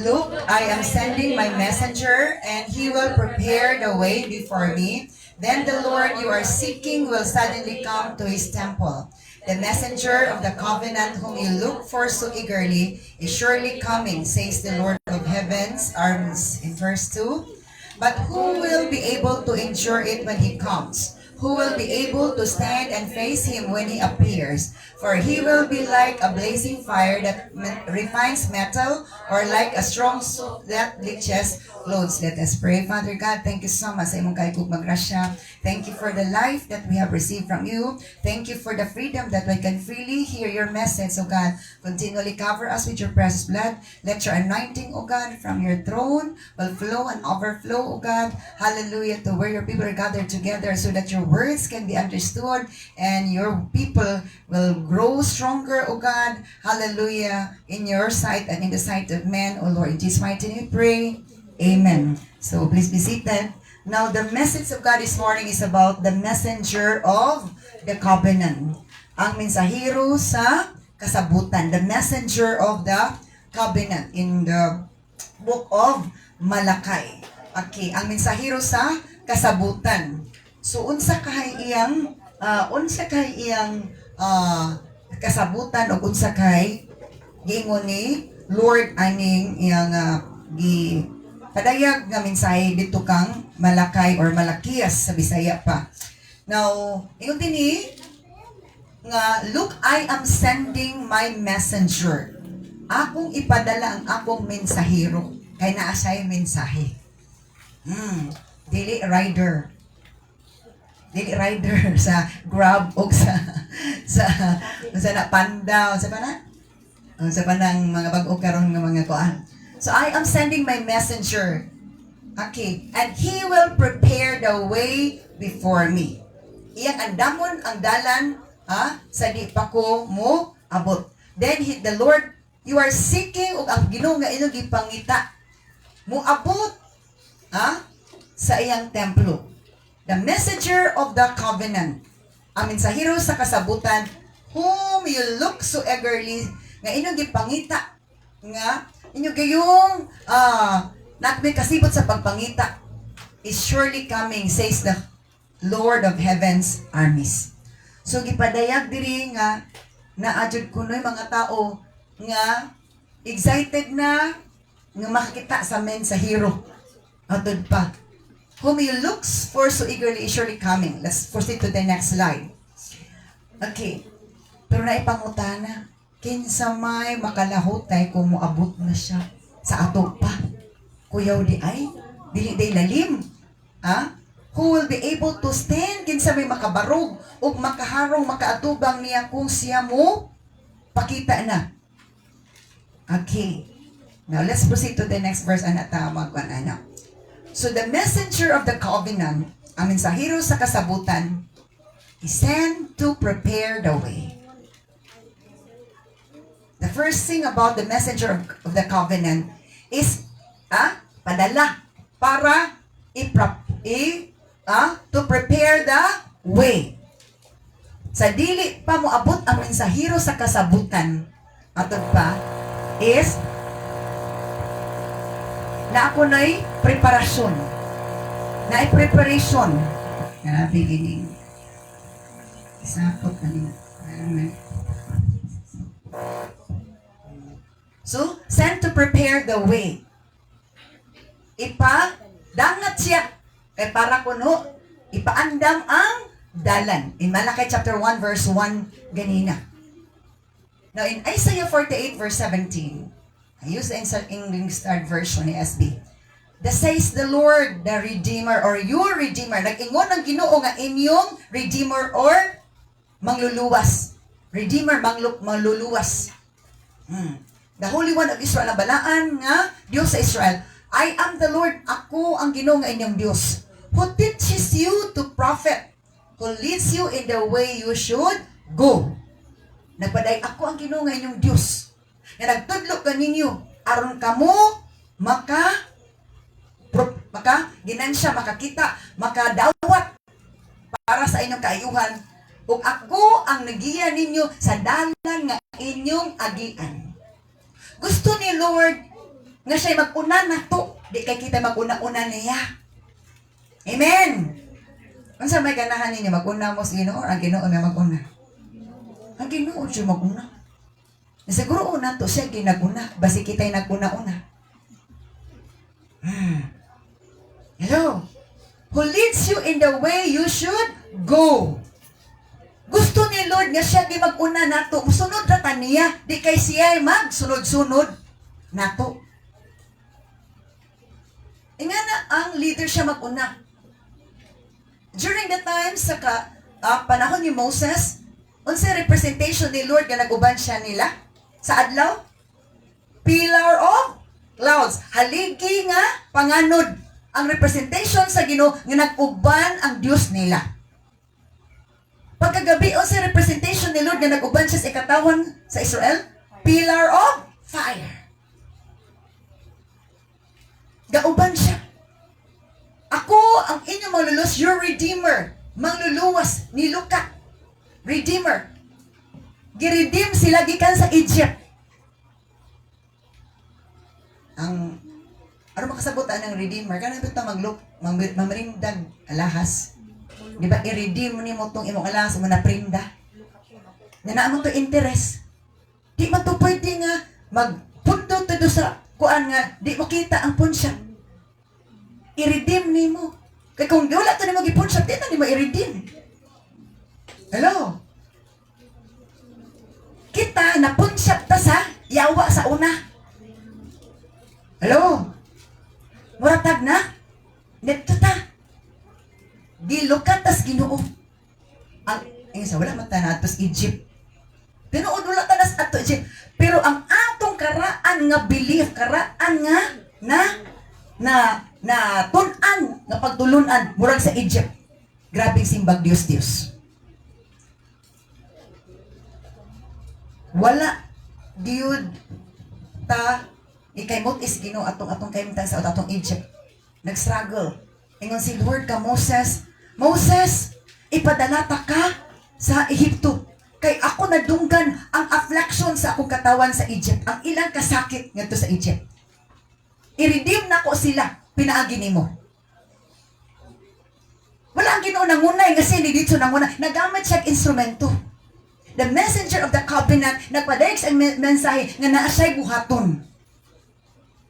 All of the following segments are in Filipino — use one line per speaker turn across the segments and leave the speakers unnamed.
Look, I am sending my messenger, and he will prepare the way before me. Then the Lord you are seeking will suddenly come to his temple. The messenger of the covenant whom you look for so eagerly is surely coming, says the Lord of heaven's armies. In verse 2, but who will be able to endure it when he comes? Who will be able to stand and face him when he appears? For he will be like a blazing fire that refines metal, or like a strong soup that bleaches clothes. Let us pray. Father God, thank you so much sa imong kaikug magrasya. Thank you for the life that we have received from you. Thank you for the freedom that we can freely hear your message, O God. Continually cover us with your precious blood. Let your anointing, O God, from your throne will flow and overflow, O God. Hallelujah, to where your people are gathered together so that your words can be understood and your people will grow stronger, O God. Hallelujah, in your sight and in the sight of men, O Lord. In Jesus' mighty name we pray. Amen. So please be seated. Now the message of God this morning is about the messenger of the covenant. Ang mensahero sa kasabutan. The messenger of the covenant in the book of Malakay. Okay, ang mensahero sa kasabutan. So unsa kay iyang kasabutan o unsa kay giingon ni Lord aning iyang gi padayag nga mensahe dito kang Malakay or Malakias sa Bisaya pa. Now, ingon dinhi nga, look, I am sending my messenger. Akong ipadala ang akong mensahero. Kay naa siya'y mensahe. Dili rider. Dili rider sa Grab o sa na Panda o sa pana? O sa panang mga bag-o karon nga mga kuan. So I am sending my messenger. Okay, and he will prepare the way before me. Iyang andamon ang dalan sa di pa ko mo abot. Then the Lord you are seeking ug ang Ginoo nga inyong gipangita mo abot sa iyang templo. The messenger of the covenant. Ang mensahero sa kasabutan whom you look so eagerly nga inyong gipangita nga inyo gayong nakmi kasibot sa pagpangita is surely coming, says the Lord of heaven's armies. So gipadayag diri nga naadjud kunoy mga tao nga excited na nga makakita sa mensahero atod pa. Whom you looks for so eagerly is surely coming. Let's proceed to the next slide. Okay. Pero naipangutana, kinsa may makalahutay kung moabot na siya sa ato pa. Kuyaw di ay, dili day lalim. Who will be able to stand kinsa may makabarog o makaharong makaatubang niya kung siya mo pakita na. Okay. Now let's proceed to the next verse magkuan. So the messenger of the covenant, ang mensahero sa kasabutan, is sent to prepare the way. The first thing about the messenger of the covenant is padala para to prepare the way. Sa dili pa mo abot ang mensahero sa kasabutan atod pa is na ako na'y preparasyon. Na'y preparation. Nga beginning. Isapot kanina. So, sent to prepare the way. Dangat siya. Kaya para kuno, ipaandam ang dalan. In Malakay chapter 1 verse 1 ganina. Now in Isaiah 48 verse 17, I use the English Standard Version ni SB. Thus says the Lord, the Redeemer, or your Redeemer. Nag-ingon ang Ginoo nga inyong Redeemer or mangluluwas. Redeemer, mangluluwas. The Holy One of Israel, nabalaan nga Diyos sa Israel. I am the Lord, ako ang Ginoo nga inyong Diyos, who teaches you to prophet, who leads you in the way you should go. Nagpaday, ako ang Ginoo nga inyong Diyos, nga nagtudlo kaninyo, aron kamo ginansya, makakita, makadawat para sa inyong kaayuhan. Ug ako ang nagiya ninyo sa dalan nga inyong agian. Gusto ni Lord nga siya mag-una nato, di kay kita mag-una-una niya. Amen. Unsa may ganahan ninyo mag-una mo sa Ginoo, ang Ginoo na mag-una? Ang Ginoo siya mag-una. Siguro una to siya ginaguna, basi kita'y naguna-una. Hello? Who leads you in the way you should go. Gusto ni Lord nga siya di mag-una nato. Musunod na ta niya. Di kay siya mag-sunod-sunod nato. E nga na ang leader siya mag-una. During the time sa panahon ni Moses, unsa representation ni Lord nga nag-uban siya nila? Sa adlaw? Pillar of clouds. Haligi nga panganod. Ang representation sa Ginoo nga nag-uban ang Dios nila. Pagkagabi, o sa representation ni Lord na nag-uban siya sa ikatawan sa Israel, pillar of fire. Gauban siya. Ako ang inyong manglulus, your Redeemer. Mangluluwas ni Luka. Redeemer. Giredeem sila gikan sa Egypt. Ano makasabutan ng Redeemer? Kaya ito mamarindag alahas. Di ba, i-redeem ni mo itong imong alahas mo na prinda. Na mo to interest. Di man to pwede nga magpunto to sa kuan nga, di mo kita ang punsya. I-redeem ni mo. Kaya kung wala to ni mo gipunsya, di na ni mo i-redeem. Hello? Kita na punsya ta sa yawa sa una. Hello? Muratag na? Neto ta. Gilukat tas Ginoo. Wala mata na atos Egypt. Tinuod wala tanas ato Egypt. Pero ang atong karaan nga belief, karaan nga na tun-an nga pagtulunan murag sa Egypt. Grabing simbag Dios. Wala diud ta ikaymot is Ginoo atong kaymtang sa atong Egypt. Nag-struggle. Ingon si Lord ka Moses, ipadala ta ka sa Ehipto. Kay ako nadunggan ang affliction sa akong katawan sa Egypt. Ang ilang kasakit ngadto sa Egypt. I-redeem nako sila, pinaagi nimo. Wala ang Ginoo nangunay kasi ni dito nangunay. Nagamit siya instrumento. The messenger of the covenant nagpadayag sa mensahe nga naa siya'y buhaton.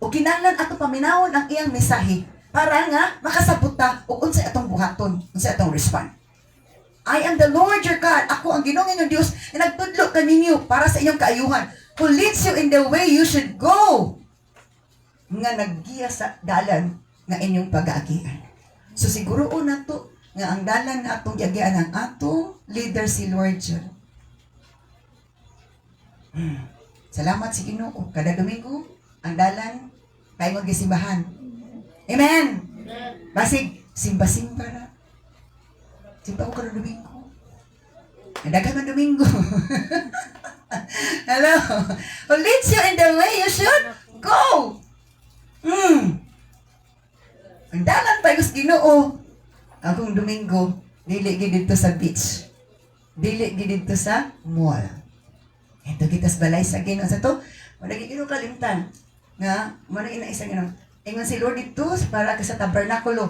O kinahanglan ato paminawon ang iyang mensahe para nga makasabot ta og unsay atong buhaton, unsay atong respond. I am the Lord your God. Ako ang Ginoo inyong Dios na nagtudlo kaninyo para sa inyong kaayuhan. Who leads you in the way you should go. Nga naggiya sa dalan nga inyong pag-aagian. So siguro na to nga ang dalan nga atong giagian ang atong leader si Lord John. Salamat si Ginoo. Kada Domingo ang dalan kay mo gisimbahan. Amen. Basig simba-simba na. Simba ko kada Domingo. Nadagan man Domingo. Hello. Who leads you in the way you should go. Ang dalan pa yung Ginoo. Akong Domingo, dili gid dito sa beach. Dili gid dito sa mall. Ito kita sa balay sa Ginoo sa to. Wala gid Ginoo kalimtan. Nga, muna inaisa Ginoo. Ingon si Lord dito para ka sa tabernakulo.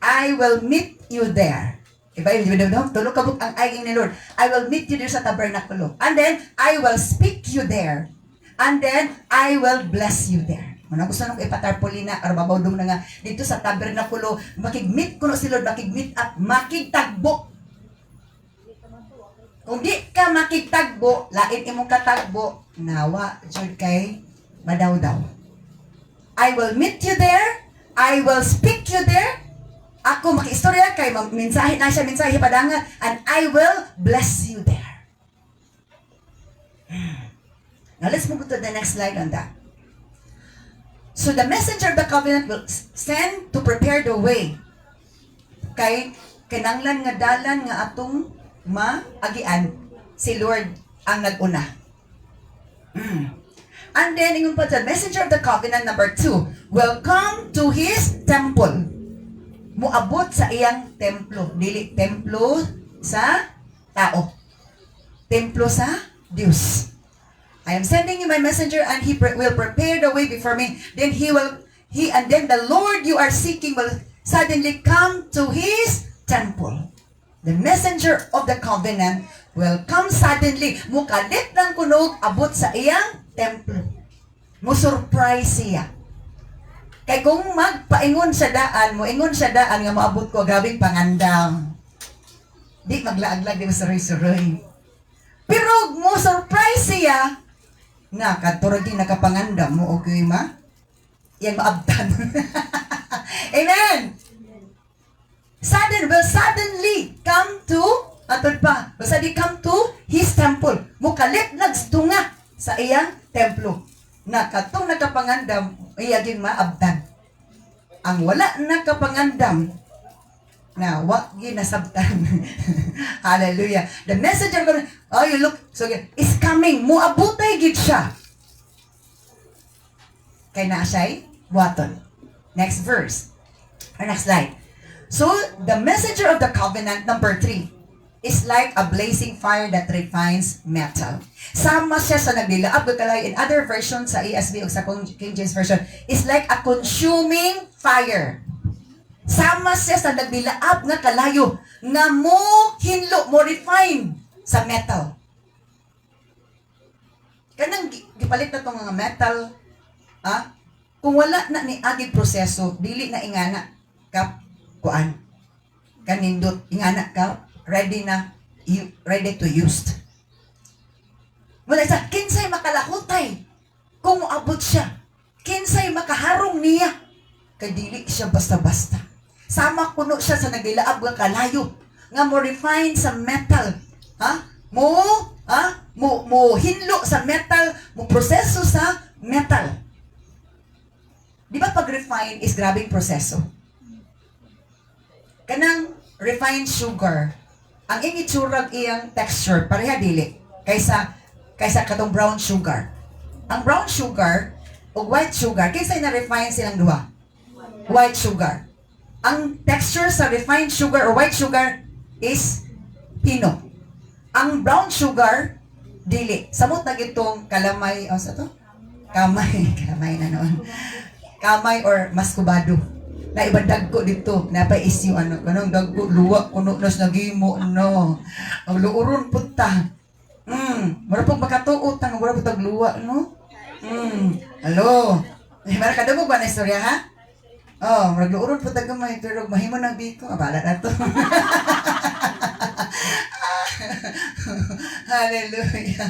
I will meet you there. Iba yung tulog kabuk ang aying ni Lord. I will meet you there sa tabernakulo. And then, I will speak you there. And then, I will bless you there. Muna gusto nung ipatarpolina, arbabawdong na nga, dito sa tabernakulo, makig-meet ko no si Lord, makig-meet up, makig-tagbo. Kung di ka makig-tagbo, lain imong katagbo, nawa, jud kay madaw-daw. I will meet you there, I will speak you there, ako makiistorya kay mensahe na siya, mensahe padangan, and I will bless you there. Now let's move to the next slide on that. So the messenger of the covenant will send to prepare the way. Kay kinanglan nga dalan nga atong maagian si Lord ang nag-una. And then ingon pa sa messenger of the covenant number 2 will come to his temple. Muabot sa iyang templo, dili templo sa tao. Templo sa Dios. I am sending you my messenger, and he will prepare the way before me. Then and then the Lord you are seeking will suddenly come to his temple. The messenger of the covenant will come suddenly. Mukalit ng kunog, abot sa iyang templo. Musurprise siya. Kay kung magpaingon sa daan, moingon sa daan nga maabot ko, grabing pangandam. Di maglaaglag, di masaroy-saroy. Pero mo surprise siya, na kadturog din nakapangandam mo, okay ma? Yan maabtan. Amen! Will suddenly come to, atod pa, will suddenly come to his temple. Mukalit nagstunga sa iyang templo. Na katong nakapangandam, iyaging maabtan. Ang wala nakapangandam, na wag ginasabtan. Hallelujah. The messenger gonna, oh you look, so is coming. Muabutay gid siya. Kay na siya'y buhaton. Next verse. Or next slide. So, the messenger of the covenant, number 3, is like a blazing fire that refines metal. Sama siya sa nagdilaab kalay. In other versions sa ESV o sa King James Version, is like a consuming fire. Sama siya sa nagdilaab nga kalayo nga mo hinlo, mo refine sa metal. Kanang gipalit na itong mga metal, kung wala na ni agig proseso, dili na ingana ka kuan. Kanindot, ingana ka, ready to use. Mula sa, kinsay makalahutay kung moabot siya. Kinsay makaharong niya. Kay dili siya basta-basta. Sama kuno siya sa nagdilaab nga kalayo nga mo refine sa metal. Mo hinlo sa metal, mo proseso sa metal. Di ba pag refine is grabing proseso? Kanang refined sugar, ang ingitsurag iyang texture, pareha dili, kaysa katong brown sugar. Ang brown sugar o white sugar, kaysa na-refine silang duha. White sugar. Ang texture sa refined sugar or white sugar is pino. Ang brown sugar, dili. Samot na gitong kalamay, sa to? Kamay na noon. Kamay or maskubado. Na ibang dagko dito, napay-isyu, kanong dagko, luwa, kuno, nos nagimo, no. Ang luuron punta. Mara pong makatuot, ang wala po tagluwa, no? Hello. Mara kadamog ba na istorya, ha? Oh, mara luuron po tagamay, pero mahimo ng biko, abala na to. Hallelujah.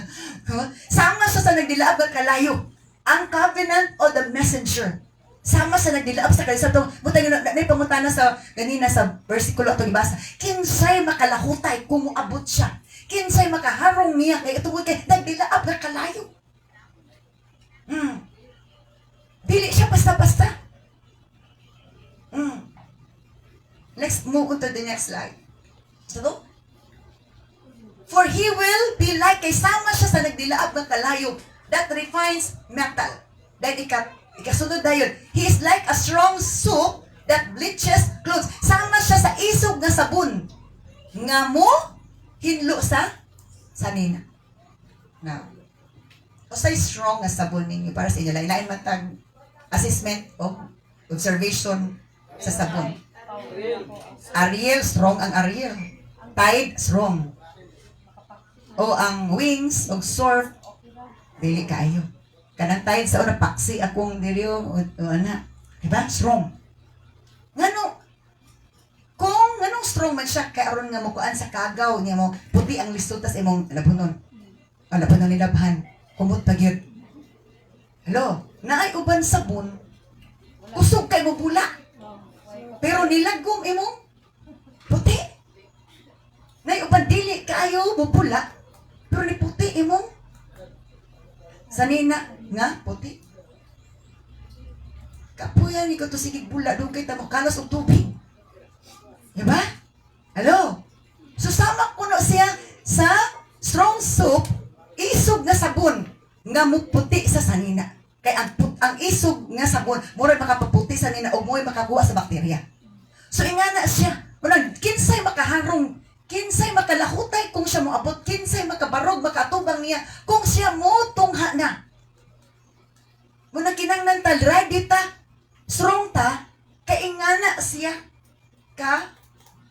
Sama siya sa nagdilaab ng kalayo. Ang covenant o the messenger. Sama sa nagdilaab sa kalisa itong, butang yun, may pamutana sa, ganina sa versikulo itong ibasa, kinsay makalahutay kung muabot siya. Kinsay makaharong niya, kaya itong kay nagdilaab na kalayo. Dili siya basta-basta. Let's move on to the next slide. So, for he will be like, kay sama siya sa nagdilaab ng kalayo that refines metal. Dahil ikasunod na yun. He is like a strong soap that bleaches clothes. Sama siya sa isog na sabon. Nga mo, hinlo sa sanina. Now, o say strong na sabon ninyo para sa inyo. Lain matag assessment o observation sa sabon. Ariel, strong ang Ariel. Tide, strong. O ang wings, o surf, dili kayo. Kanang tide sa una, paksi akong diliyo, o diba? Strong. Nganong strong man siya, kaya aron nga mo kuan sa kagaw, niya mo, puti ang lisod, tas imong labunon. O labunon ni labhan. Kumot pag yun. Hello? Naay uban sabon, kusog kay mo bula. Pero nilagom imong puti. Naay uban dili kaayo mo bula, pero ni puti imong sanina nga puti. Kapuyan ni ko to sigig bula doon kay tamo kalas og tubig. Diba? Hello? So sama kuno siya sa strong soap, isog nga sabon nga muputi sa sanina. Kay ang isog nga sabon mura makapaputi sa sanina o mo'y makakuha sa bakterya. So ingana siya, unang kinsay makaharong kinsay makalahutay kung siya mo abot, kinsay makabarog, makatubang niya, kung siya mo tungha na. Muna kinangnan tal, ready ta, strong ta, kaingana siya, ka,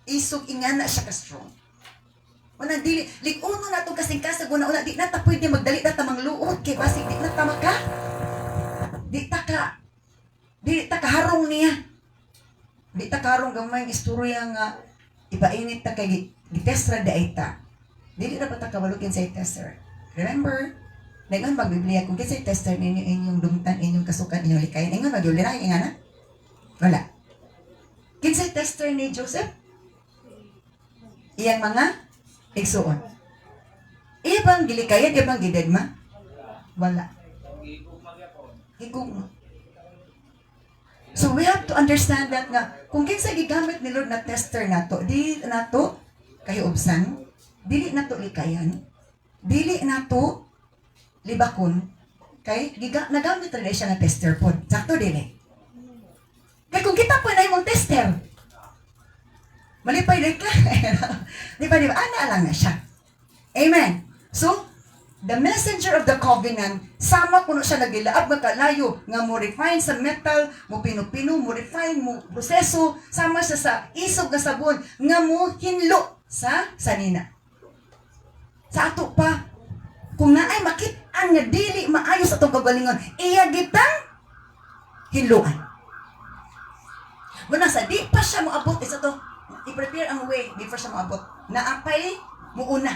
isog ingana siya ka strong. Muna dili, likuno na itong kasing-kasag, una-una, di na ta pwede magdali na ta mangluot, kay basig, di na ta maka, di ta kaharong niya. Di ta karong gamay istorya nga ipainit ta kay gitestra daay ta. Dili na pa ta kabalukin sa tester. Remember, naingon bang Biblia kung kinsay tester ninyo inyong dumtan, inyong kasukan, inyong likayan, ingon magyulira ingana? Wala. Kinsay tester ni Joseph? Iyang mga igsuon. Iya bang gilikayan, iya bang gidedma? Wala. Higugma. So we have to understand that nga kung kinsa gigamit ni Lord na tester nato, dili nato kahiubsan, dili nato likayan, dili nato libakon, kay nagamit rin siya nga tester pod. Sakto dili. Kay kung kita po na imong tester, malipay din ka. Di ba? Ana lang na siya. Amen. So, the messenger of the covenant, sama kuno siya nagilaab nga kalayo nga mo refine sa metal, mo pinupino, mo refine, mo proseso, sama siya sa isog nga sabon nga mo hinlo sa sanina. Sa ato pa, kung naay makit-an nga dili maayos atong kagalingon, iya gitang hinluan. Muna sa di pa siya moabot isa to, i-prepare ang way before siya moabot. Naapay mo una.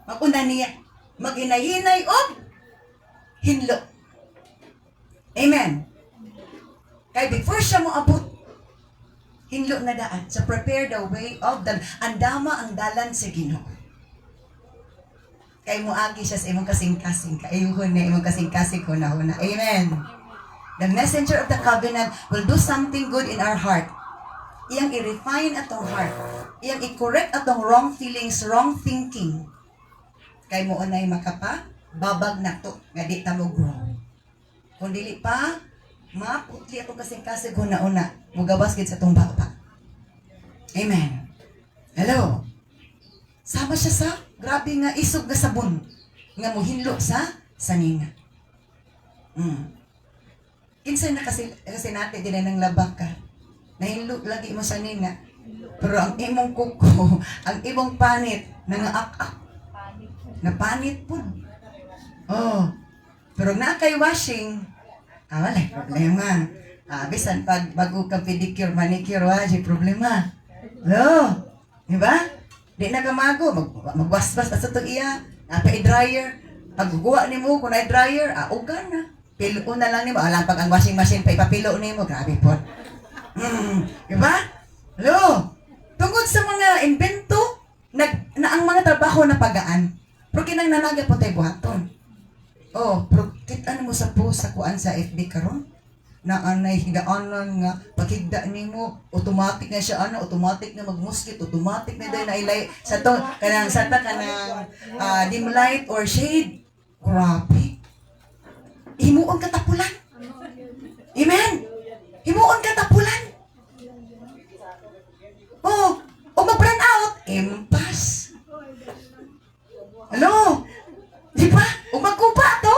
Mag-una niya. Maghinay-hinay o hinlo. Amen. Kaya before siya mo abot, hinlo na daan. So prepare the way of the andama ang dalan sa Ginoo. Kaya mo agi siya sa imong kasing-kasing. Kaayuhon na imong kasing-kasing huna-huna. Amen. The messenger of the covenant will do something good in our heart. Iyang i-refine atong heart. Iyang i-correct atong wrong feelings, wrong thinking. Kay mo unay makapa, babag na to, nga di ta mo grow. Kung dili pa, maputli atong kasing-kasing una-una, mugawas gid sa tong bapa. Amen. Hello. Sama siya sa grabe nga isog nga sabon nga mohinlo sa sanina. Kinsay na kasi natin din nang labak ka. Nahinlo lagi mo sanina. Pero ang imong kuko, ang imong panit nangaak-ak. Napanit po. Oh. Pero na kay washing, wala problema. Bisan pag bago ka pedicure, manicure, wala problema. Lo, di ba? Di na kamago, magwaswas sa ito iya, napa-i-dryer. Pag guguha ni mo, kung na-dryer, ugan na. Pilo na lang ni mo. Alam, pag ang washing machine pa ipapilo ni mo, grabe po. Di ba? Lo, tungkol sa mga invento, na ang mga trabaho na pagaan, pero kinang po tayo buhaton. Oh, pero kita mo sa post sa kuan sa FB karon na anay higaanan nga paghigda nimo automatic na siya automatic na magmuskit, automatic na dahil na ilay sa to kanang sata kanang dim light or shade. Grabe. Himuon ka tapulan. Amen. Himuon ka tapulan. Oh, o mag-burn out, impas. Hello? Di ba? O magkupa to,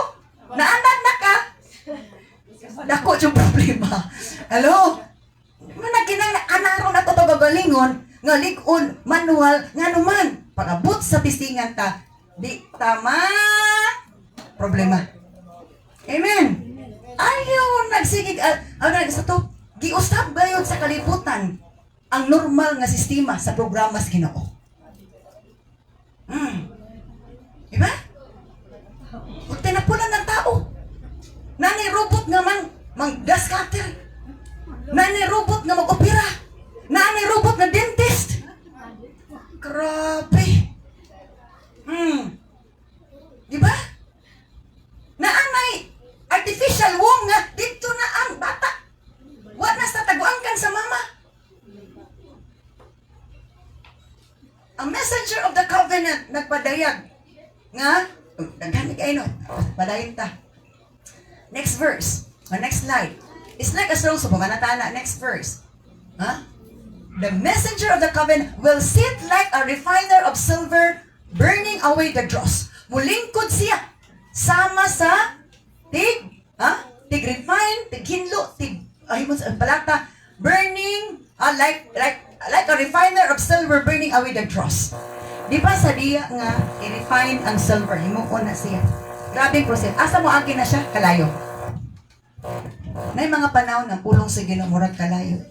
naanan na ka. Dako yung problema. Hello? Managinang anaro na to gagalingon, nga likon, manual, nga naman. Pag-abot sa pisingan ta, di tama problema. Amen. Ayaw nagsigig, sa to, giusap gayon sa kalibutan ang normal nga sistema sa programa sa Ginoo. Diba? Huwag tinapulan ng tao. Nani robot nga mang gas cutter. Nani robot nga mag-opera. Nani robot nga dentist. Grabe. Diba? Naanay artificial womb nga dito na ang bata. Wa na sa taguan kan sa mama. Ang messenger of the covenant nagpadayag nga daghan kayo padayon ta. Next verse, or next slide. It's like a strong so pamanatana next verse. The messenger of the covenant will sit like a refiner of silver, burning away the dross. Mulingkod siya sama sa tig refine, tig hinlo, tig palata, burning like a refiner of silver, burning away the dross. Di ba sa diya nga i-refine ang silver, himuon na siya. Grabing process. Asa mo akin na siya? Kalayo. Nay mga panahon ng pulong sa Ginoo murag kalayo.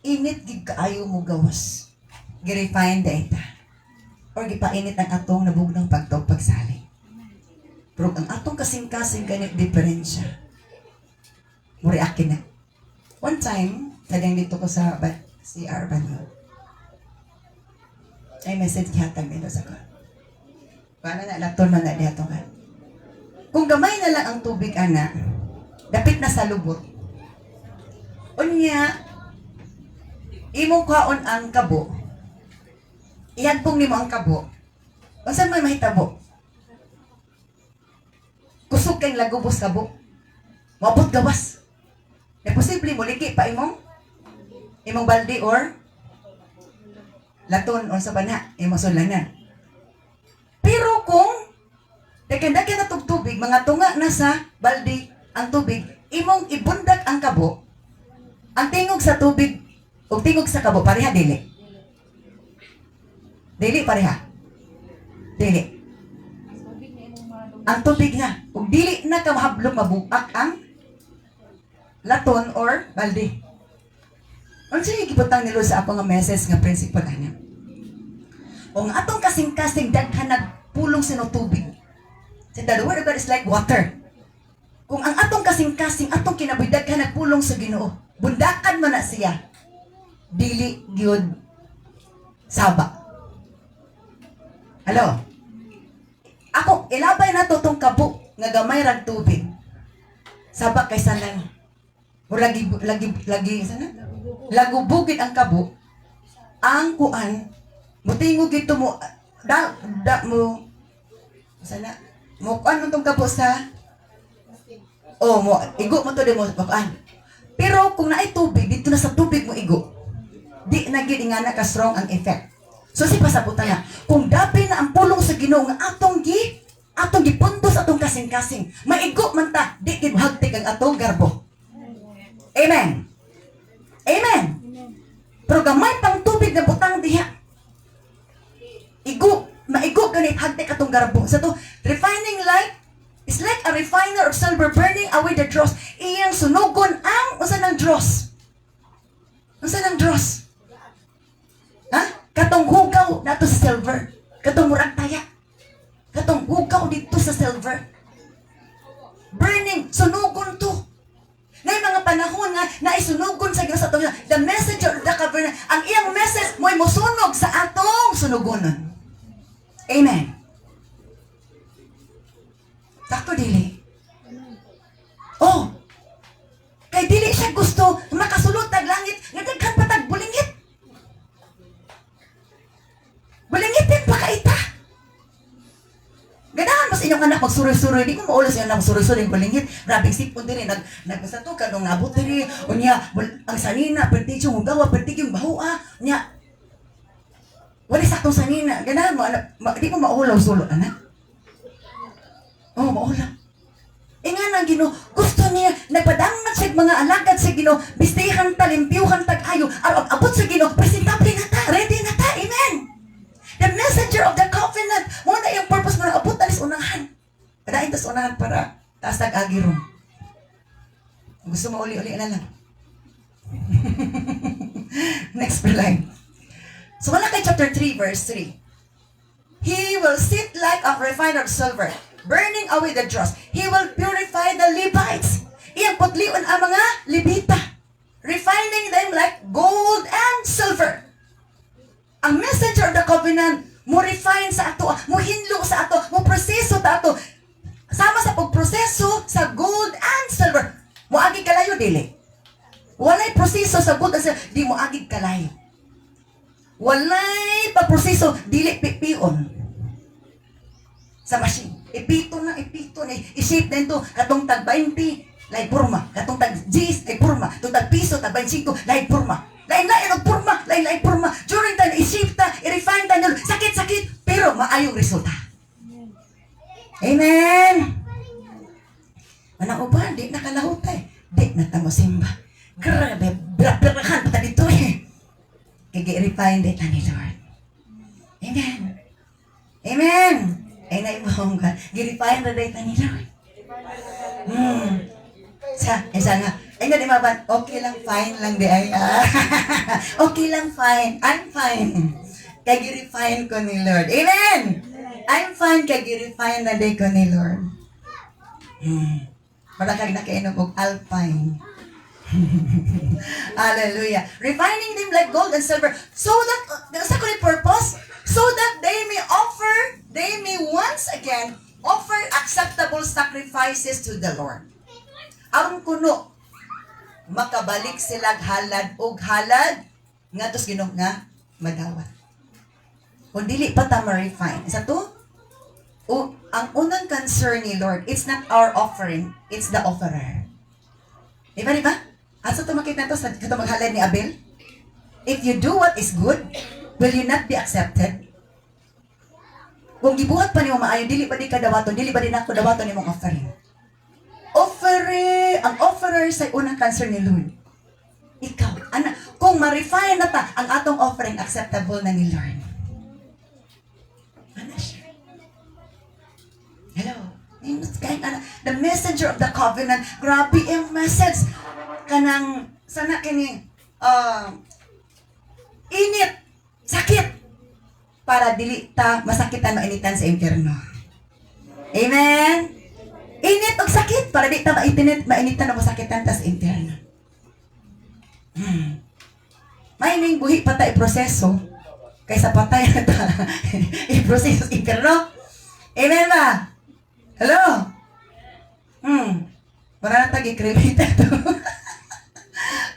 Init gid kaayo mo gawas. Gi-refine data. Or gipainit ang atong nabugnang pagtog pagsalig. Pero ang atong kasing-kasing ganit diferensya. Muri akin na. One time, tagang dito ko sa CR Banyo. Ay message kihatag nito sa ko. Paano na laton na dito ka? Kung gamay na lang ang tubig, ana, dapit na sa lubot. Unya, imong kaon ang kabo. Ihadpong nimo ang kabo. Unsa may mahitabo? Kusog kay lagubos kabo. Mabot gawas. E posible mo liki pa imong balde or laton or sa banha, imong sulanan. Pero kung dagan-dagan na tubig, mga tunga na sa balde ang tubig, imong ibundak ang kabo, ang tingog sa tubig o tingog sa kabo, pareha dili. Dili pareha. Dili. Ang tubig nga, kung dili na ka mahablong mabukak ang laton or balde. Ano siya gibutang nilo sa ako nga message nga principle ana? O nga atong kasing-kasing daghan nagpulong sino tubig. So the word of God is like water. Kung ang atong kasing-kasing atong kinabuhi daghan nagpulong sa Ginoo, bundakan man na siya. Dili gyud saba. Hello? Ako, ilabay na to tong kabo nga gamay rag tubig. Saba kay sanan. O lagi sana? Lagubugid ang kabo. Ang kuan, mutingog ito mo, mo, sana, mo kuan mo tong kabo sa, mo, igo mo to di mo, kuan. Pero kung naay tubig, dito na sa tubig mo igo, di na gid nga na ka-strong ang effect. So si pasabutan na, kung dapi na ang pulong sa Ginoo nga atong gipuntos atong kasing-kasing, maigo man ta, di gid hagtik ang atong garbo. Amen. Amen. Pero gamay pang tubig na butang diha. Maigo ganit hagtik atong garbo. Sa to, refining light is like a refiner of silver burning away the dross. Iyang sunugon ang usa ng dross. Usa ng dross. Katong hugaw nato sa silver. Katong murag taya. Katong hugaw dito sa silver. Burning, sunugon to. Ngay mga panahon nga naisunugon sa Ginoo sa atong the messenger of the covenant. Ang iyang message mo'y mosunog sa atong sunugonon. Amen. Takto dili. Oh. Kay dili siya gusto makasulod tag langit, nga daghan pa tag bulingit. Bulingitin pa kaita. Ganahan mas inyong anak magsuroy-suroy. Di ko maulas yung anak magsuroy-suroy yung balingit. Grabing sipon din eh. Nagpasa to ka nung nabot din eh. O niya, ang sanina, pertig yung hugawa, pertig yung bahua. Niya, wala sa itong sanina. Ganahan mo, anak, di ko maulaw sulo, anak. Oo, maulaw. E nga na, Ginoo, gusto niya, nagpadangat siya mga alagad sa Ginoo, bistihan ta, limpiyuhan tag ayo, abot sa Ginoo, presentable na ta, ready na ta, amen. The messenger of the covenant. Muna yung purpose mo na abot alis unahan. Kadain tas unahan para taas tag-agi ron. Gusto mo uli-uli na lang. Next line. So Malachi chapter 3 verse 3. He will sit like a refiner of silver, burning away the dross. He will purify the Levites. Iyang putlion ang mga Levita, refining them like gold and silver. Ang messenger of the covenant, mo refine sa ato, mo hinlo sa ato, mo proseso sa ato. Sama sa pagproseso sa gold and silver. Mo agig kalayo dili. Walay proseso sa gold and silver, di mo agig kalayo. Walay pagproseso dili pipion. Sa machine, ipito na, i-shape na ito, katong tag 20, lahi purma, katong tag 10, lahi purma, katong tag piso, tag 25, lahi purma. Lain-lain ang purma, tayo laing porma, during tayo isip ta, i-refine tayo, sakit-sakit, pero maayong resulta. Amen! Manang uban, di nakalahot tayo. Di na tamo simba. Grabe, berahan pa dito eh. Kaya i-refine tayo ni Lord. Amen! Amen! Ay naibahong ka, i-refine na tayo ni Lord. Isa nga, ay nga di maban, okay lang, fine lang di ay. Okay lang, fine. I'm fine. Kaya i-refine ko ni Lord. Amen! I'm fine kaya i-refine na day ko ni Lord. Para kag nakainom og Alpine. Hallelujah. Refining them like gold and silver. So that, sa ko ni purpose? So that they may once again offer acceptable sacrifices to the Lord. Ang kuno, makabalik silag halad og halad, nga tos Ginoo nga madawat. Kung dili pa ta ma-refine. Sa to, ang unang concern ni Lord, it's not our offering, it's the offerer. Diba? Asa to makita to sa ito maghalad ni Abel? If you do what is good, will you not be accepted? Kung gibuhat pa niyo maayo, dili ba di ka dawaton, dili ba din ako dawaton nimong offering? Ang offerer sa unang concern ni Lord. Ikaw, anak, kung ma-refine na ta, ang atong offering acceptable na ni Lord. Ano siya? Hello? The messenger of the covenant, grabe yung message. Kanang, sana kini, init, sakit, para dili ta masakitan mainitan sa impyerno. Amen? Init og sakit, para di ta mainitan o masakitan ta sa impyerno. May ning buhi pa ta i-proseso, kaysa patay na ta i-proseso sa impyerno. Amen ba? Hello? Para na tagi-cremate to.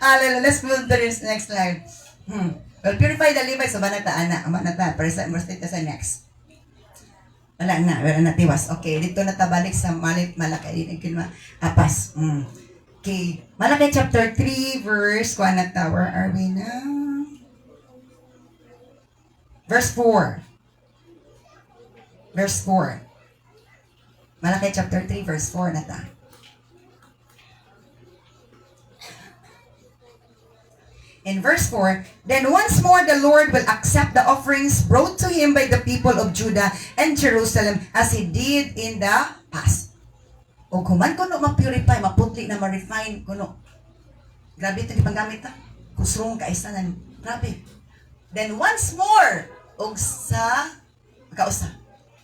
Hallelujah. Let's move to this next slide. Well, purify the Levites. So, banata, First sa next. Wala na tiwas. Okay, dito na tabalik sa Malaki. Apas. Okay. Malaki chapter 3, verse, where are we now? Verse 4. Verse 4. Malaki chapter 3, verse 4 na ta. In verse 4, then once more the Lord will accept the offerings brought to Him by the people of Judah and Jerusalem as He did in the past. O kuman kuno ma-purify, maputli na ma-refine kuno. Grabe ito di panggamit ha. Kusrong kaisanan. Grabe. Then once more,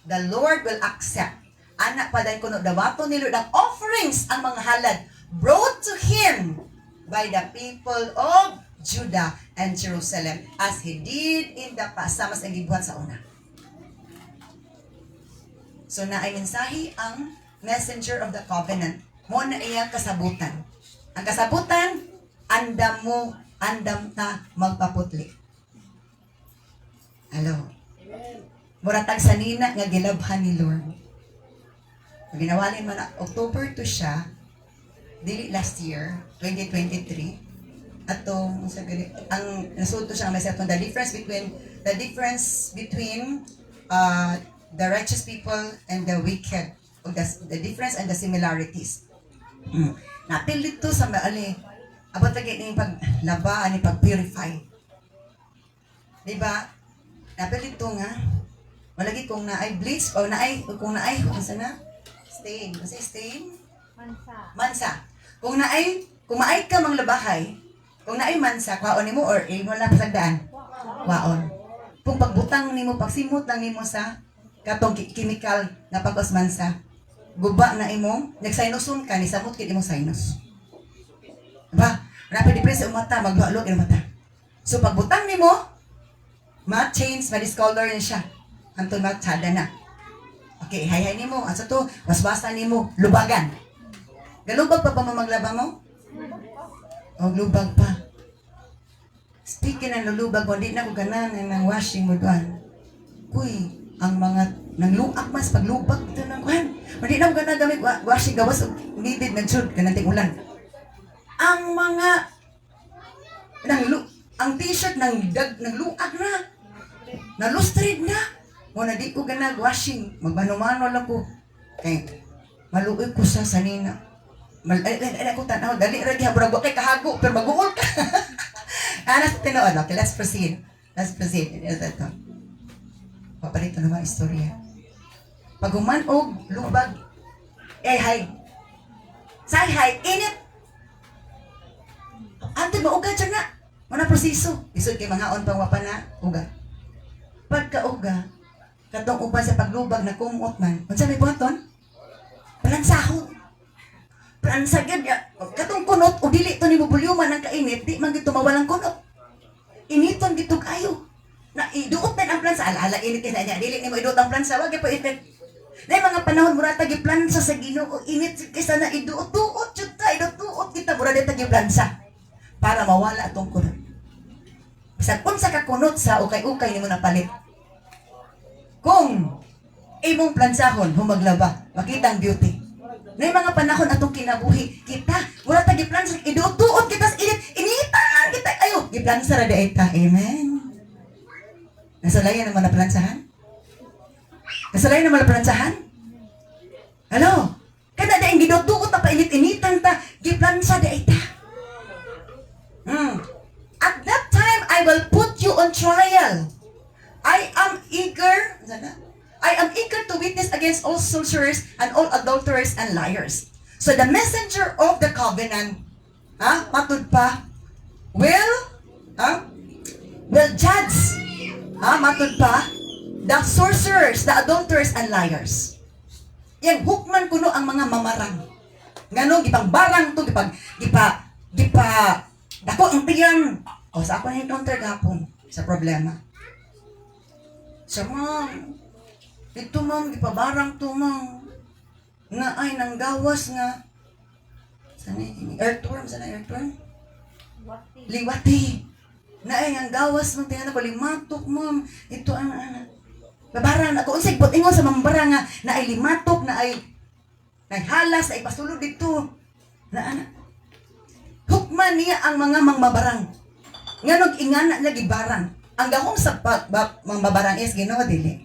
the Lord will accept. Anak pa dahil kuno dawato ni Lord ang offerings, ang mga halad brought to Him by the people of Judah and Jerusalem as He did in the past. Sama sa gibuhat sa una. So na ay mensahe ang messenger of the covenant. Mo na iya kasabutan. Ang kasabutan, andam ta magpaputli. Hello. Muratag sa nina nga gilabhan ni Lord. Ginawalin man na October 2 siya, dili last year, 2023. Atong ang nasuto siya ang message the difference between the righteous people and the wicked, the difference and the similarities. Napil dito sa abot lagi ni paglaba ani pag-purify. Diba? Napil dito nga malagi kung naay bleach o naay kung unsa na stain, kasi stain mansa. Kung maay ka mang labahay, kung naay mansa, kwaon nimo or imo lang pasagdaan. Kwaon. Kung pagbutang nimo, pagsimot lang nimo sa katong chemical na pagos mansa, guba na imo, nagsinuson ka ni samot kid imong sinus. Diba? Rapid depress ang mata, maglualo ang mata. So pagbutang nimo, ma-change, ma-discolor na siya. Antong matsada na. Okay, hay nimo, asa to, waswasan nimo, lubagan. Galubag pa maglaba mo? O lubag pa. Speaking ng lulubag mo, di na ko ganan ng washing mo doon. Kuy, ang mga nangluak mas paglubag ito ng kuhan. Hindi na ko ganan gamit washing gawas o needed na jud, gananting ulan. Ang mga Ang t-shirt nagluag na. Nalustrid na. Muna di ko ganag-washing. Magbano-mano lang ko. Kay, maluoy ko sa sanina. Ako tanaw, dali ragi habrag kay kahago, pero mag-uol ka. Anas tinuod. Okay, let's proceed. Let's proceed. Ito. Papalito naman istorya. Pag humanog, lubag, hay. Say hay, init. Ante maugad siya nga. Mana proseso. Isod kay mga on pang wapa na, uga. Pagka-uga, katong uban sa paglubag na kumot man, unsa may buhaton? Palansahon. Palansagad ya. Katong kunot, o dili to ni bubulyuman ng kainit, di man gito mawalang kunot. Initon gito kayo. Na iduot na ang plansa. Ala, init na niya. Dili ni mo iduot ang plansa. Wag po effect. Na mga panahon mura tagi plansa sa Ginoo. Init kaysa na iduot-duot. Iduot-duot kita mura dito tagi plansa. Para mawala atong kunot. Bisag unsa ka kunot sa ukay-ukay nimo na palit. Kung imong plansahon humaglaba, makita ang beauty. Na mga panahon atong kinabuhi, kita mura tagi plansa iduot-duot kita sa init. Initan kita ayo giplansa ra daita. Amen. Nasalayan naman na plansahan? Nasalayan naman na plansahan? Hello? Kada daing gidutuot na painit-initan ta, giplansa daita. At that time, I will put you on trial. I am eager to witness against all sorcerers and all adulterers and liars. So the messenger of the covenant, matud pa, will judge, matud pa, the sorcerers, the adulterers and liars. Yang hukman kuno ang mga mamarang. Ngano gipang barang to, gipa dako ang tiyan. O sa ako na-encounter gapon sa problema. Sa ma'am, ito ma'am, gipabarang to ma'am. Nga ay nang gawas nga. Sana earthworm, earthworm? Liwati. Na ay nang gawas ma'am, tingnan ako limatok ma'am. Ito babarang ako unsay pot ingon sa mambarang nga na ay limatok, na ay halas, na ay pasulod dito. Hukman niya ang mga mangmabarang. Nganog ingana lagi barang. Ang gahong sa mangmabarang is Ginoo dili.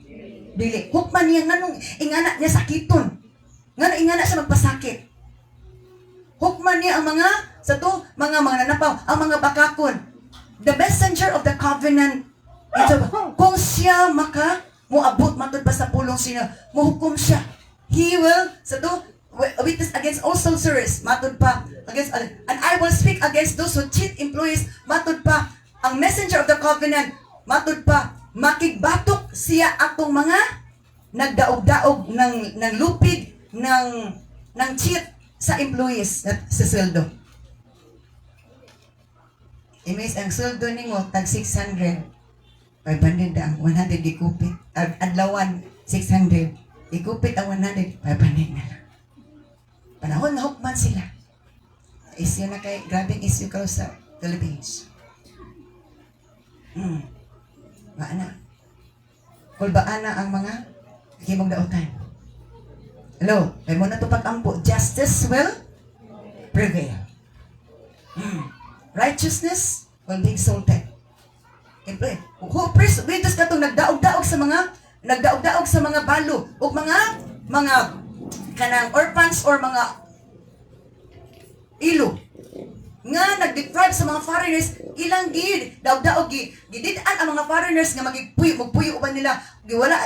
Hukman niya nganong ingana niya sakiton. Ngano ingana siya magpasakit. Hukman niya ang mga mga nanapaw, ang mga bakakon. The messenger of the covenant. Kung siya muabot matud pa sa pulong siya, muhukom siya. He will witness against all sorcerers, matud pa, and I will speak against those who cheat employees, matud pa, ang messenger of the covenant, matud pa, makigbatok siya atong mga nagdaog-daog ng lupig, ng cheat sa employees sa sweldo. Imis ang sweldo ninyo, tag 600, 500 ang 100 ikupit, adlawan 600, ikupit ang 100, 500 na lang. Panahon na hukman sila. Issue na kay, grabing issue ka sa Philippines. Baana. Kung baana ang mga himong dautan. Hello, may mo na ito pag-ampo. Justice will prevail. Righteousness will be exalted. Who praise widows ka itong nagdaog-daog sa mga balo o mga kanang orphans or mga ilo nga nag-deprive sa mga foreigners, ilang daog-daog gididan ang mga foreigners nga magpuyo uban nila,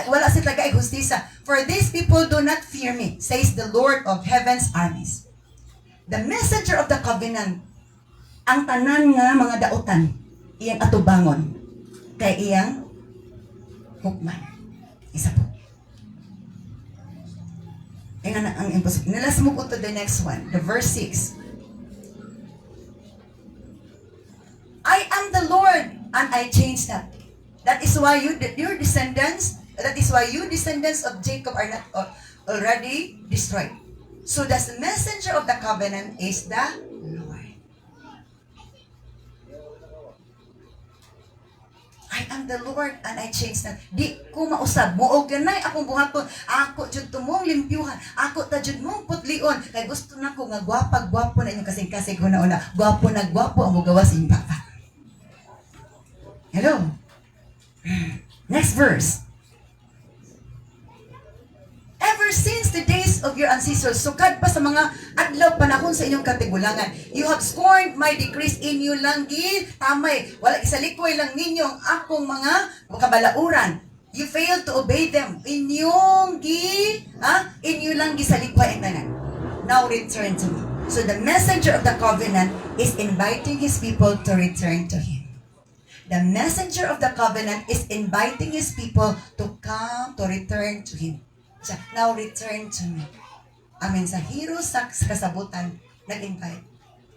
wala sila kay hustisa. For these people do not fear me, says the Lord of heaven's armies. The messenger of the covenant, ang tanan nga mga dautan, iyang atubangon kay iyang hukman. Isa po. Ang impossible. Let's move on to the next one. The verse 6. I am the Lord and I change not. That is why you descendants of Jacob are not already destroyed. So the messenger of the covenant is the Lord. I am the Lord and I change not. Di ko mausab. Muog ganay akong buhaton. Ako jud tumong limpyuhan. Ako ta jud mong putlion. Kay gusto na ko nga gwapa-gwapo na inyong kasing-kasing una-una. Gwapo na gwapo ang mugawas inyong papa. Hello. Next verse. Ever since the days of your ancestors, sukad pa sa mga adlaw panahon sa inyong katigulangan, you have scorned my decrees, inyo lang tamay, wala isalikoy lang ninyo ang akong mga kabalauran. You failed to obey them. Inyo lang gisalikoy ang tanan. Now return to me. So the messenger of the covenant is inviting his people to return to him. The messenger of the covenant is inviting his people to come, to return to him. Siya, now return to me. Amen. Sa hero sa kasabutan, nag-invite.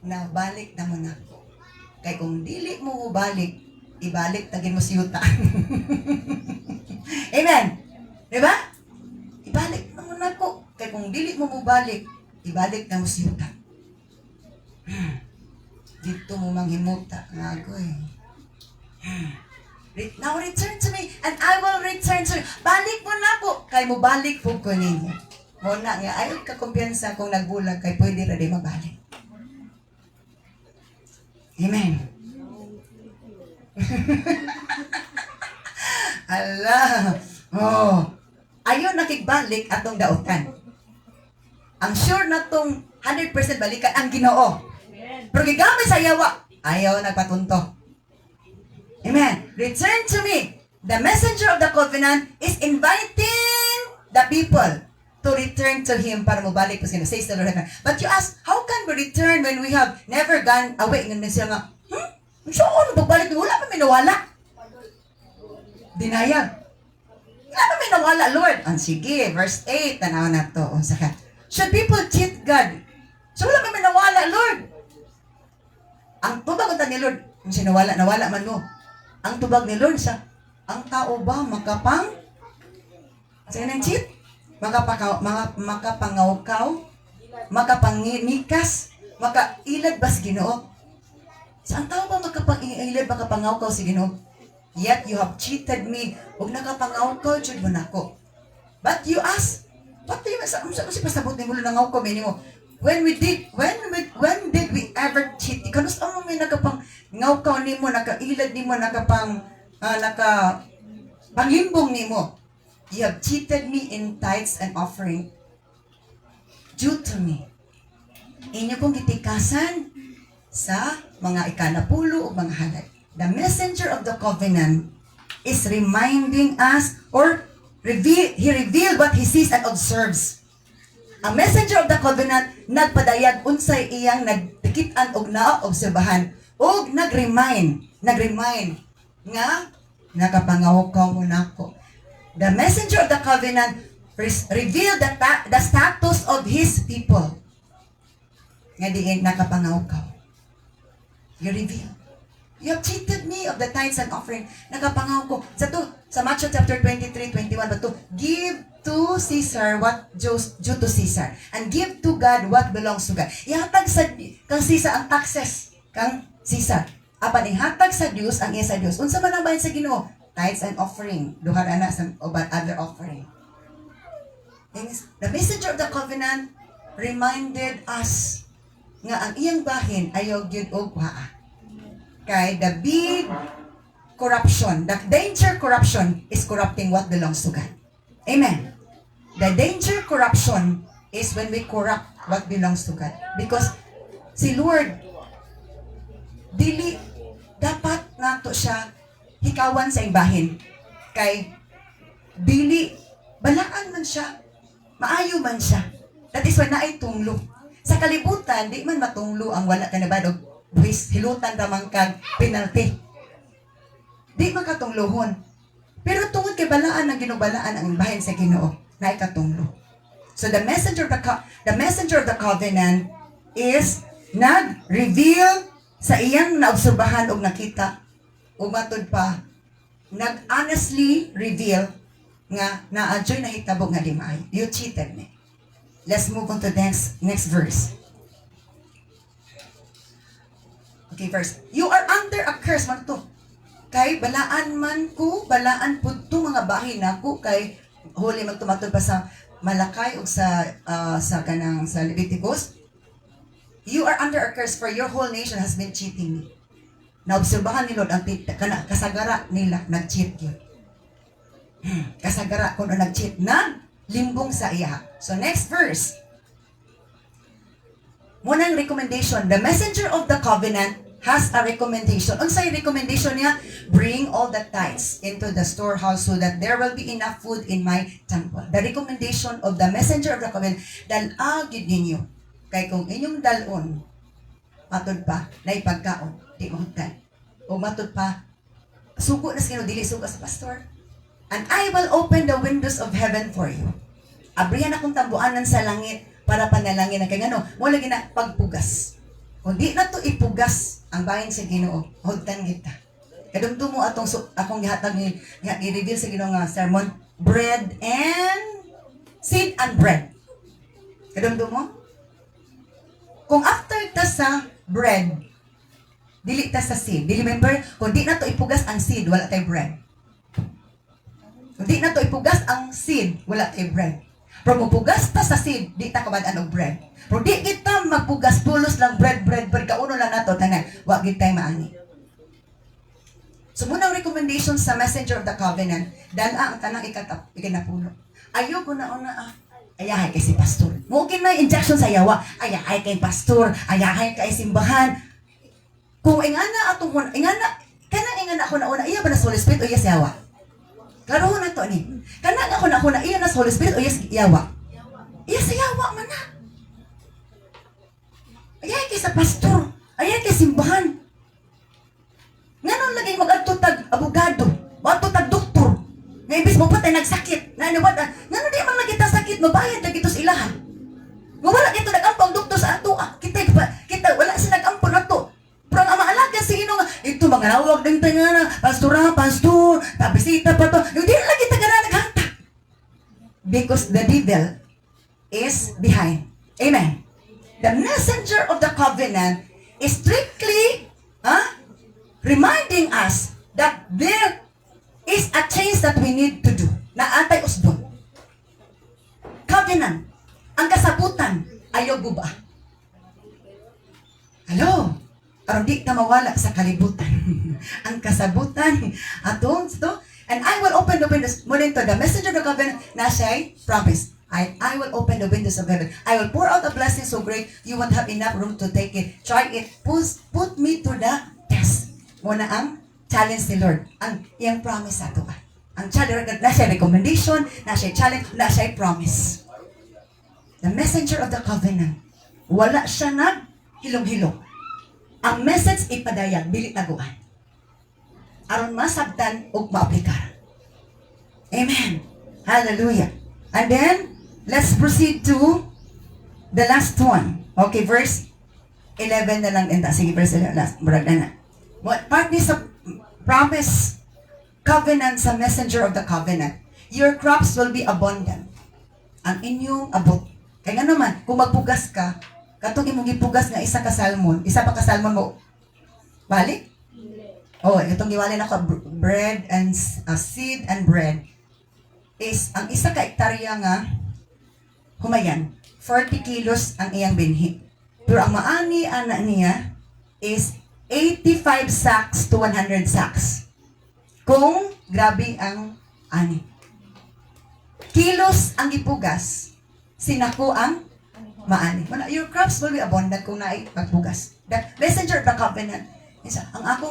Now, balik na mo na. Kaya kung dili mo balik, ibalik, tagin mo siyuta. Amen. Diba? Ibalik na mo na ko. Kaya kung dili mo balik, ibalik na mo siyuta. Dito mo manghimuta. Ngagoy. Now return to me and I will return to you. Balik mo na ko. Kay mo balik po ko ninyo. Muna nga, ayaw ka kumpiyansa kung nagbulag kay pwede rin mabalik. Amen. Allah. Oh. Ayaw nakigbalik atong dautan. Ang sure na tong 100% balikan ang Ginoo. Pero gigamit sa yawa, ayaw nagpatunto. Amen. Return to me. The messenger of the covenant is inviting the people to return to him para mabalik po sila. Says the Lord. But you ask, how can we return when we have never gone away? Ngayon sila nga, saan magbalik? Wala pa may nawala. Dinayag. Wala pa may nawala, Lord. Sige, verse 8, tanaw na to. Should people cheat God? So wala pa may nawala, Lord. Ang tubag ni Lord, kung sinawala, nawala man mo. Ang tubag ni Lord sa, ang tao ba makapang? Sa'yo nang cheat? Makapangawkaw? Makapanginikas? Makailad ba si Ginoo? Sa ang tao ba makapangilad, makapangawkaw si Ginoo? Yet you have cheated me. Huwag nakapangawkaw, chud mo na ako. But you ask, what do you say? Si pasabot ni mo lang ngawkaw, minimo. When did we ever cheat? Kanus ang may nakapang ngawkaw nimo, nakailad nimo, pangimbong nimo. You have cheated me in tithes and offering due to me. Inyo kong gitikasan sa mga ikanapulo o mga halay. The messenger of the covenant is reminding us he revealed what he sees and observes. Ang messenger of the covenant nagpadayag unsay iyang nagtikitan og naobserbahan og nag-remind nga nakapangawkaw mo nako. The messenger of the covenant revealed the status of his people. Nga diin nakapangawkaw. You reveal. You have cheated me of the tithes and offering. Nakapangaw ko. Sa Matthew chapter 23:21, but to give to Caesar what due to Caesar, and give to God what belongs to God. Ihatag sa kang Caesar ang taxes kang Caesar. Apan ihatag sa Dios ang iya sa Dios. Unsa man ang bahin sa Ginoo? Tithes and offering. Duha na sa other offering. The messenger of the covenant reminded us nga ang iyang bahin ayaw gyud og waa. Kay the big corruption, the danger corruption is corrupting what belongs to God. Amen. The danger corruption is when we corrupt what belongs to God. Because si Lord, dili dapat nato siya hikawan sa imbahin. Kay dili balaan man siya, maayo man siya. That is why naay tunglo. Sa kalibutan, di man matunglo ang wala ka na badog. Buwis, hilutan ramang kag penalty. Di makatunglohon. Pero tungod kay balaan ang ginubalaan ang bahin sa Ginoo, na ikatunglo. So the messenger of the covenant is nag-reveal sa iyang naobserbahan og nakita ug matud pa nag-honestly reveal nga naadyoy nahitabo nga di maayo. You cheated me. Let's move on to the next verse. Okay, verse. You are under a curse man to. Kay balaan balaan po to mga bahin nako kay huli magtumatod pa sa Malakay o sa Leviticus. You are under a curse for your whole nation has been cheating me. naobserbahan ni Lord ang kasagara nila, nag-cheat yun. Kasagara kung nag-cheat, limbong sa iya. So next verse. Munang recommendation, the messenger of the covenant has a recommendation. Unsay recommendation niya? Bring all the tithes into the storehouse so that there will be enough food in my temple. The recommendation of the messenger of the covenant, dalagid ninyo. Kay kung inyong dalon, matod pa, na ipagkaon, di mahutdan. O matod pa, sugo na sino, dili sugo sa pastor. And I will open the windows of heaven for you. Abrihan akong tambuanan sa langit para panalangin na kay ngano, mo lagi na pagpugas. Kung di na to ipugas ang bahin sa Ginoo, hugtan kita. Kadumdum mo akong gihatag ni i-reveal sa Ginoo nga sermon, bread and seed and bread. Kadumdum mo? Kung after ta sa bread, dili ta sa seed. Dili remember, kung di na to ipugas ang seed, wala tay bread. Kung di na to ipugas ang seed, wala tay bread. Pero mupugas ta sa seed, di ta kabad-an og bread. Pero di kita magpugas pulos lang bread, kauno lang nato tanan, wa gid tay maani. So munang recommendation sa messenger of the covenant, dala ang tanang ikinapuno. Ayoko na una ayahay kay si pastor. Mugin na injection sa yawa, ayahay kay pastor, ayahay kay simbahan. Kung ingana atong ingana ako na una, iya ba na Holy Spirit o iya sa yawa? Klaro na to ni. Kana ako na iya na Holy Spirit o iya sa yawa? Iya sa yawa man na. Ayahay kay sa pastor, ayahay kay simbahan. Nganon lagi mag-atutag abogado, mag-atutag doktor. Nga ibis mo patay nagsakit. Nganon di man lagi ta sakit, mabayad lagi to sa ilahan. Wala kito nag-ampang doktor sa ato. Kita wala si nag-ampang ato. Pero ang maalaga si Ginoo nga, ito mga nawag din tayo nga, pastor, bisita pa to. Hindi lagi taga na naghanta. Because the devil is behind. Amen. The messenger of the covenant is strictly reminding us that there is a change that we need to do. Naatay usbon. Covenant. Ang kasabutan, ayaw guba. Hello? Aron di ka mawala sa kalibutan. Ang kasabutan, atong ito. And I will open the windows. Muna ito, the messenger of the covenant, na siya'y promise. I will open the windows of heaven. I will pour out a blessing so great, you won't have enough room to take it. Try it. Put me to the test. Muna ang challenge ni Lord. Ang iyang promise sa ito. Ang challenge, na siya recommendation, na siya challenge, na siya promise. The messenger of the covenant. Wala siya hilong-hilong. Ang message ipadayag, dili taguan. Aron masabtan o maaplikar. Amen. Hallelujah. And then, let's proceed to the last one. Okay, verse 11 na lang. Sige, verse 11. Last. Murag na. Part ni sa promise, covenant sa messenger of the covenant. Your crops will be abundant. Ang inyong abot. Kaya nga naman, kung magpugas ka, katong imong gipugas nga isa pa ka salmon mo, balik? Oh, itong giwalin ako, bread and seed and bread, is ang isa ka hektarya nga, humayan, 40 kilos ang iyang binhi. Pero ang maani ana niya is 85 sacks to 100 sacks. Kung grabe ang ani. Kilos ang gipugas, sinako ang maani. Your crops will be abundant kung naay pagpugas. The messenger of the covenant, ang akong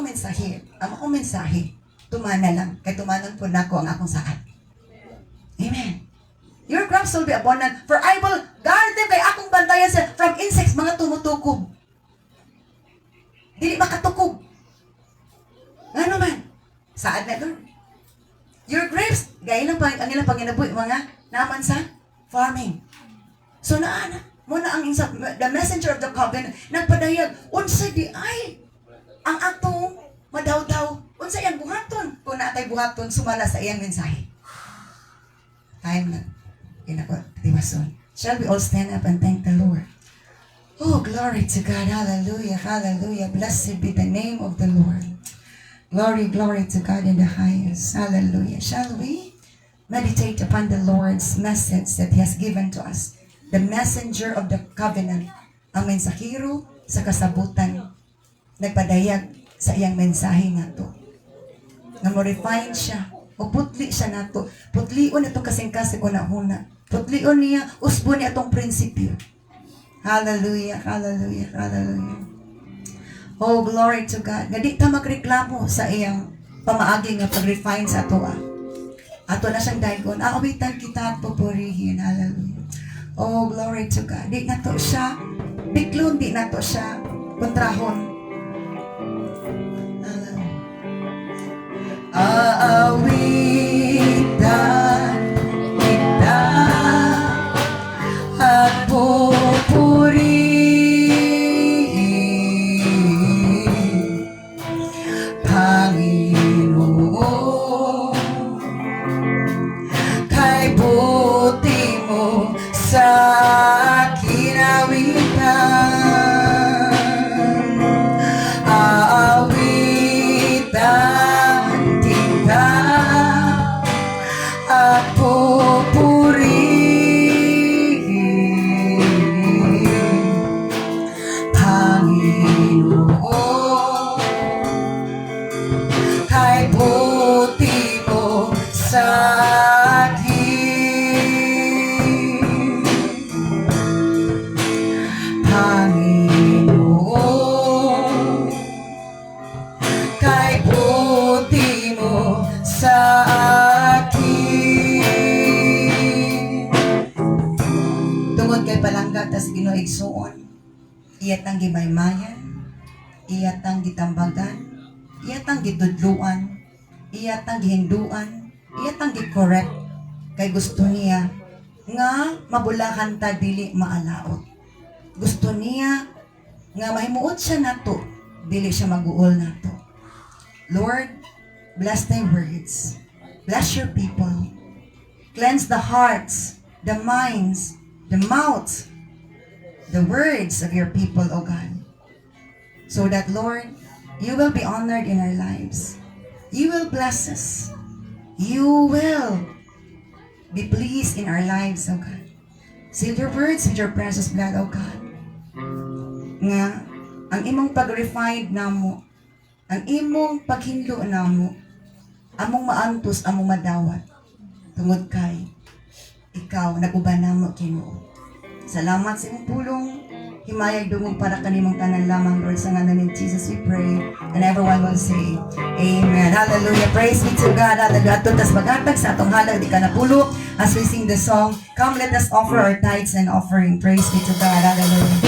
mensahe, tumana lang. Kay tumanan po nako ang akong saad. Amen. Your crops will be abundant, for I will guard them, kay akong bantayan sa from insects, mga tumutukob. Dili makatukog. Ano man? Saad na doon. Your grapes, gaya lang ang ilang panginabuhi, mga naman sa farming. So muna ang the messenger of the covenant, nagpadayag, unsa di ay, ang atong madaw-daw, unsa iyang buhaton, kung naatay buhaton, sumala sa iyang mensahe. Time na, tiwason. Shall we all stand up and thank the Lord? Oh, glory to God, hallelujah, hallelujah, blessed be the name of the Lord. Glory, glory to God in the highest, hallelujah. Shall we meditate upon the Lord's message that He has given to us? The messenger of the covenant, ang mensahero sa kasabutan, nagpadayag sa iyang mensahe nga to. Nga mo refine siya. O putli siya na to. Putlion ito kasing-kasing una-una. Putlion niya, usbo niya itong prinsipyo. Hallelujah, hallelujah, hallelujah. Oh, glory to God. Nga di ta magreklamo sa iyang pamaagi nga pag-refine sa ato. Ato na siyang daygon. Awitan kita at pupurihin. Hallelujah. Oh, glory to God. Di na to siya biklon, di na to siya kontrahon. Aawitan kita at pupurihin, Panginoon, kay buti mo sa akin awitan. Aawitan kita at pupurihin, Panginoon, kay buti mo sa akin, Panginoon, kay buti mo sa akin. Tungod kay palangga tas Ginoo igsuon, iyatang gimaymayan, iyatang gitambagan, iyatang gidudluan, iyatang gihinduan, iyatang gi-correct kay gusto niya nga mabulakan ta dili maalaot. Gusto niya nga mahimuot siya nato, dili siya mag-uol nato. Lord, bless thy words. Bless your people. Cleanse the hearts, the minds, the mouths, the words of your people, O God. So that, Lord, you will be honored in our lives. You will bless us. You will be pleased in our lives, O God. Seal your words with your precious blood, O God. Nga, ang imong pag-refine namo, ang imong paghinlo namo, among maantos, among madawat, tungod kay ikaw, nag-uban namo, Ginoo. Salamat sa imong pulong, himayag dungog para kanimong tanan lamang, Lord, sa ngalan ni Jesus we pray, and everyone will say, Amen. Hallelujah. Praise be to God. Hallelujah. Ato tas magatag sa atong halag di ka napulo as we sing the song, Come, let us offer our tithes and offering. Praise be to God. Hallelujah.